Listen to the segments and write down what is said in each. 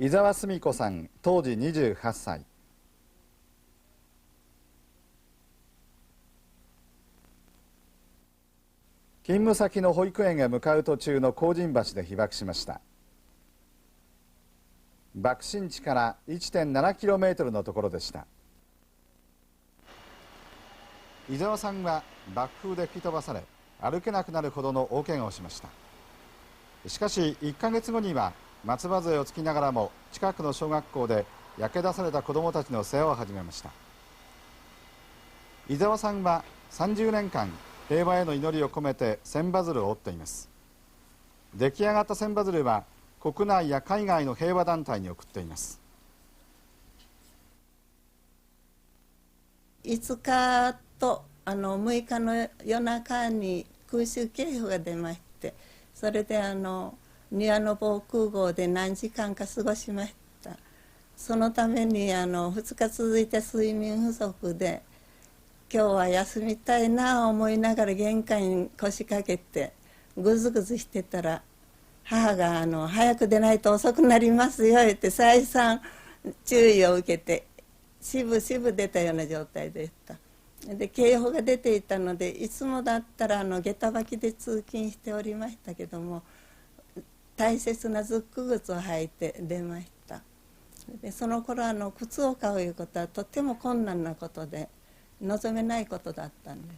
伊沢澄子さん、当時28歳。勤務先の保育園へ向かう途中の荒神橋で被爆しました。爆心地から 1.7km のところでした。伊沢さんは爆風で吹き飛ばされ、歩けなくなるほどの大怪我をしました。しかし1ヶ月後には松葉杖をつきながらも近くの小学校で焼け出された子どもたちの世話を始めました。伊沢さんは30年間平和への祈りを込めて千羽鶴を折っています。出来上がった千羽鶴は国内や海外の平和団体に送っています。5日と6日の夜中に空襲警報が出まして、それで庭の防空壕で何時間か過ごしました。そのために2日続いた睡眠不足で、今日は休みたいな思いながら玄関に腰掛けてぐずぐずしてたら、母が早く出ないと遅くなりますよって再三注意を受けて、しぶしぶ出たような状態でした。で警報が出ていたので、いつもだったら下駄履きで通勤しておりましたけども、大切なズック靴を履いて出ました。でその頃靴を買ういうことはとても困難なことで、望めないことだったんで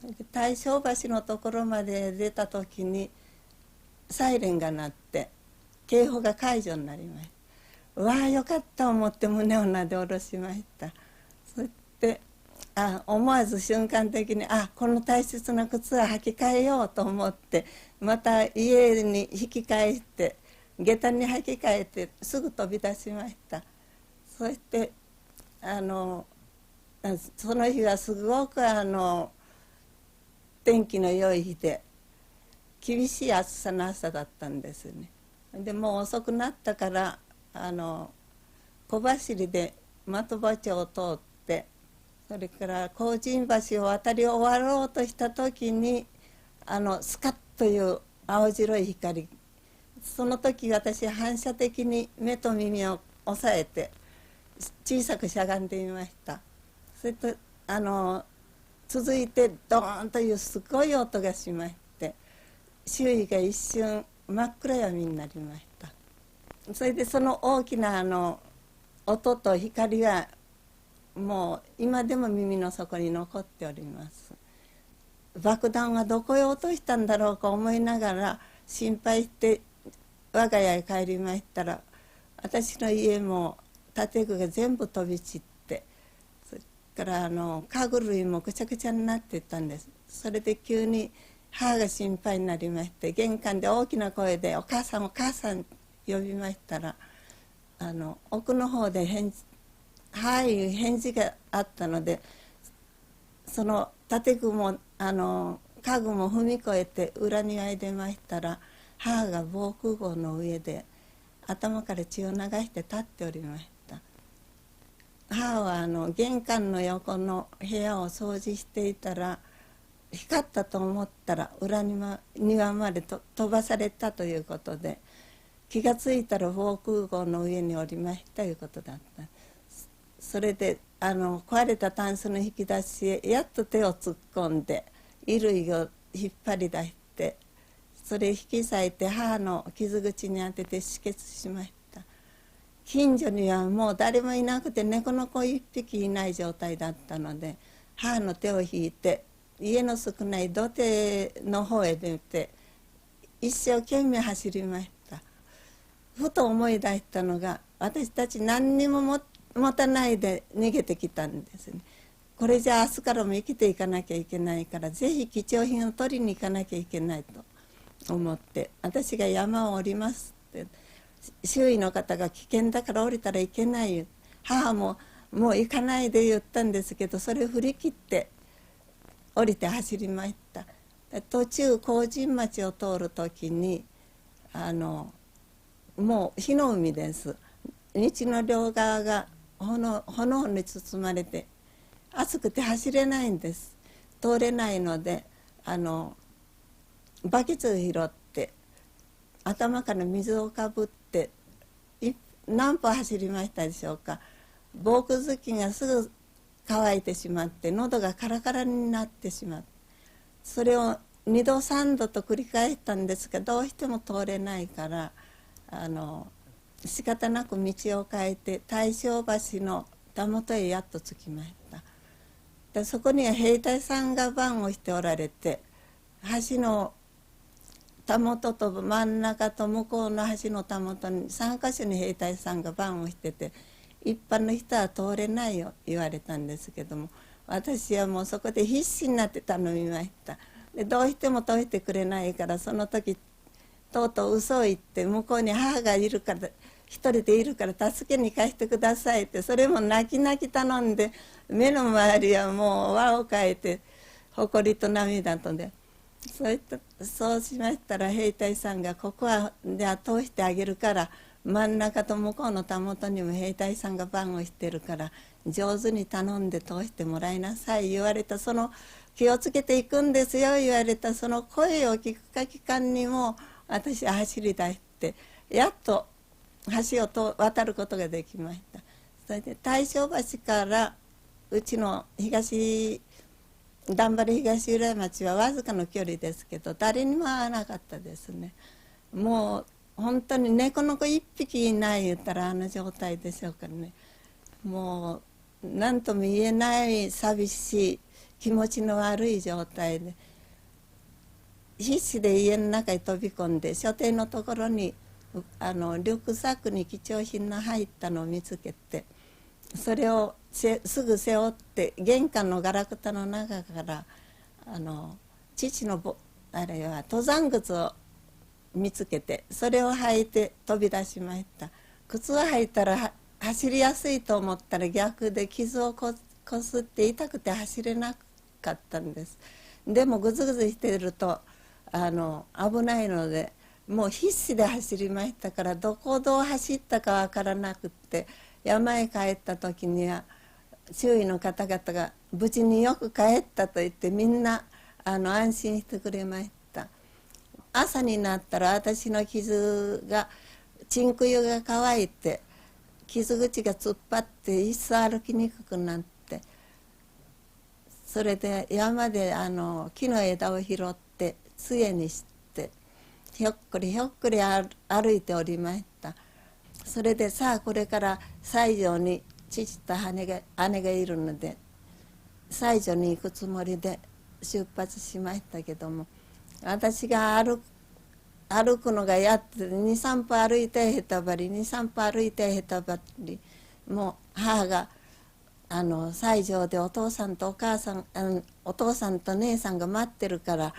す。で大正橋のところまで出た時にサイレンが鳴って警報が解除になりました。わあよかった思って胸をなで下ろしました。そして思わず瞬間的にこの大切な靴は履き替えようと思って、また家に引き返して下駄に履き替えてすぐ飛び出しました。そしてその日はすごく天気の良い日で厳しい暑さの朝だったんですね。でもう遅くなったから小走りで的場町を通って、それから荒神橋を渡り終わろうとした時にスカッという青白い光、その時私反射的に目と耳を押さえて小さくしゃがんでみました。それと続いてドーンというすごい音がしまして、周囲が一瞬真っ暗闇になりました。それでその大きな音と光はもう今でも耳の底に残っております。爆弾はどこへ落としたんだろうか思いながら心配して我が家へ帰りましたら、私の家も建具が全部飛び散って、それから家具類もぐちゃぐちゃになっていったんです。それで急に母が心配になりまして、玄関で大きな声で「お母さんお母さん」呼びましたら、奥の方ではいいう返事があったので、その建具も家具も踏み越えて裏庭へ出ましたら、母が防空壕の上で頭から血を流して立っておりました。母は玄関の横の部屋を掃除していたら、光ったと思ったら裏庭まで飛ばされたということで、気がついたら防空壕の上におりましたということだった。それで壊れたタンスの引き出しへやっと手を突っ込んで衣類を引っ張り出して、それ引き裂いて母の傷口に当てて止血しました。近所にはもう誰もいなくて猫の子一匹いない状態だったので、母の手を引いて家の少ない土手の方へ出て一生懸命走りました。ふと思い出したのが、私たち何にも持たないで逃げてきたんですね。これじゃあ明日からも生きていかなきゃいけないから、ぜひ貴重品を取りに行かなきゃいけないと思って、私が山を降りますって、周囲の方が危険だから降りたらいけないよ、母ももう行かないで言ったんですけど、それを振り切って降りて走りました。途中荒神町を通る時にもう火の海です。道の両側が炎に包まれて暑くて走れないんです。通れないのでバケツを拾って頭から水をかぶって何歩走りましたでしょうか。防空頭巾がすぐ乾いてしまって喉がカラカラになってしまって、それを2度3度と繰り返したんですが、どうしても通れないから、仕方なく道を変えて大正橋のたもとへやっと着きました。でそこには兵隊さんが番をしておられて、橋のたもとと真ん中と向こうの橋のたもとに3か所に兵隊さんが番をしてて、一般の人は通れないよ言われたんですけども、私はもうそこで必死になって頼みました。でどうしても解いてくれないから、その時とうとう嘘を言って、向こうに母がいるから一人でいるから助けに貸してくださいって、それも泣き泣き頼んで、目の周りはもう輪をかえて誇りと涙とで、そうしましたら兵隊さんが、ここはじゃあ通してあげるから、真ん中と向こうのたもとにも兵隊さんが番をしてるから上手に頼んで通してもらいなさい言われた、その気をつけていくんですよ言われたその声を聞くか聞かんにも、私は走り出してやっと橋を渡ることができました。それで大正橋からうちの段原東浦安町はわずかの距離ですけど、誰にも会わなかったですね。もう本当に猫の子一匹いない言ったらあの状態でしょうからね。もう何とも言えない寂しい気持ちの悪い状態で、必死で家の中に飛び込んで、所定のところにリュックサックに貴重品の入ったのを見つけて、それをすぐ背負って玄関のガラクタの中から父のあれは登山靴を見つけて、それを履いて飛び出しました。靴を履いたら走りやすいと思ったら逆で傷をこすって痛くて走れなかったんです。でもぐずぐずしてると危ないので、もう必死で走りましたから、どこをどう走ったかわからなくって、山へ帰った時には周囲の方々が無事によく帰ったと言ってみんな安心してくれました。朝になったら私の傷がちんくゆが乾いて傷口が突っ張って一層歩きにくくなって、それで山で木の枝を拾って杖にしてひょっこりひょっこり歩いておりました。それでさあこれから西条に父と姉がいるので西条に行くつもりで出発しましたけども、私が歩くのがやって23歩歩いてへたばり23歩歩いてへたばり、もう母が西条でお父さんとお母さんお父さんと姉さんが待ってるから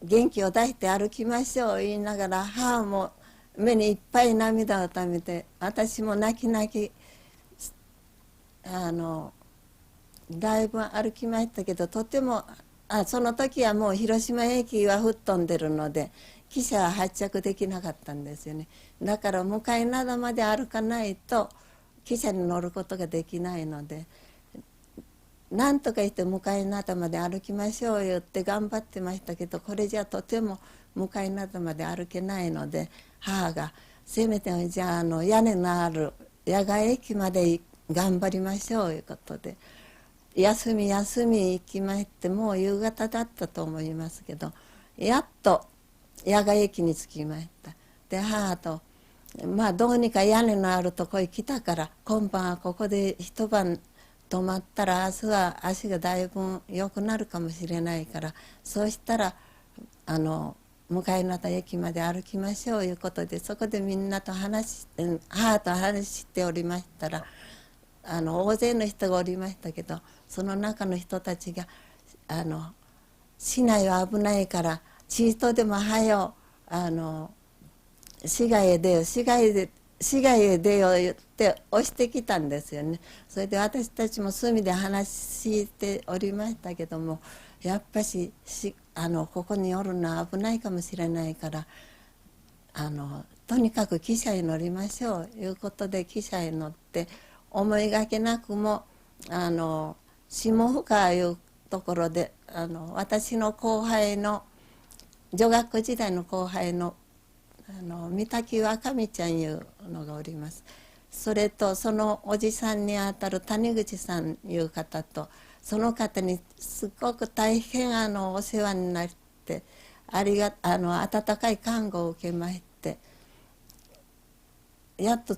元気を出して歩きましょう言いながら、母も目にいっぱい涙をためて、私も泣き泣きだいぶ歩きましたけど、とてもその時はもう広島駅は吹っ飛んでるので汽車は発着できなかったんですよね。だから向かい灘まで歩かないと汽車に乗ることができないので、なんとかして向かい灘まで歩きましょうよって頑張ってましたけど、これじゃとても向かい灘まで歩けないので、母がせめてじゃあ屋根のある野外駅まで頑張りましょういうことで休み行きまして、もう夕方だったと思いますけど、やっと野外駅に着きました。で母とどうにか屋根のあるとこへ来たから今晩はここで一晩泊まったら明日は足がだいぶ良くなるかもしれないから、そうしたら向かい灘駅まで歩きましょういうことで、そこでみんなと母と話しておりましたら大勢の人がおりましたけど、その中の人たちが市内は危ないからチートでもはよ市外へ出よ言って押してきたんですよね。それで私たちも隅で話しておりましたけども、やっぱしここにおるのは危ないかもしれないからとにかく汽車に乗りましょういうことで汽車に乗って、思いがけなくも下深川いうところで私の後輩の女学校時代の後輩の三滝若美ちゃんいうのがおります。それとそのおじさんにあたる谷口さんいう方と、その方にすごく大変お世話になって温かい看護を受けまして、やっと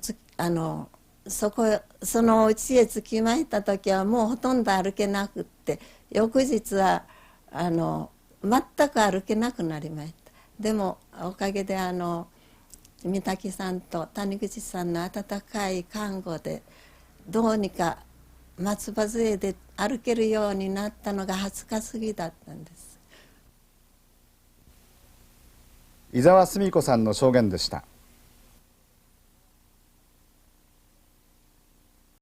そのお家へ着きました時はもうほとんど歩けなくって、翌日は全く歩けなくなりました。でもおかげで三滝さんと谷口さんの温かい看護でどうにか松葉杖で歩けるようになったのが20日過ぎだったんです。伊沢澄子さんの証言でした。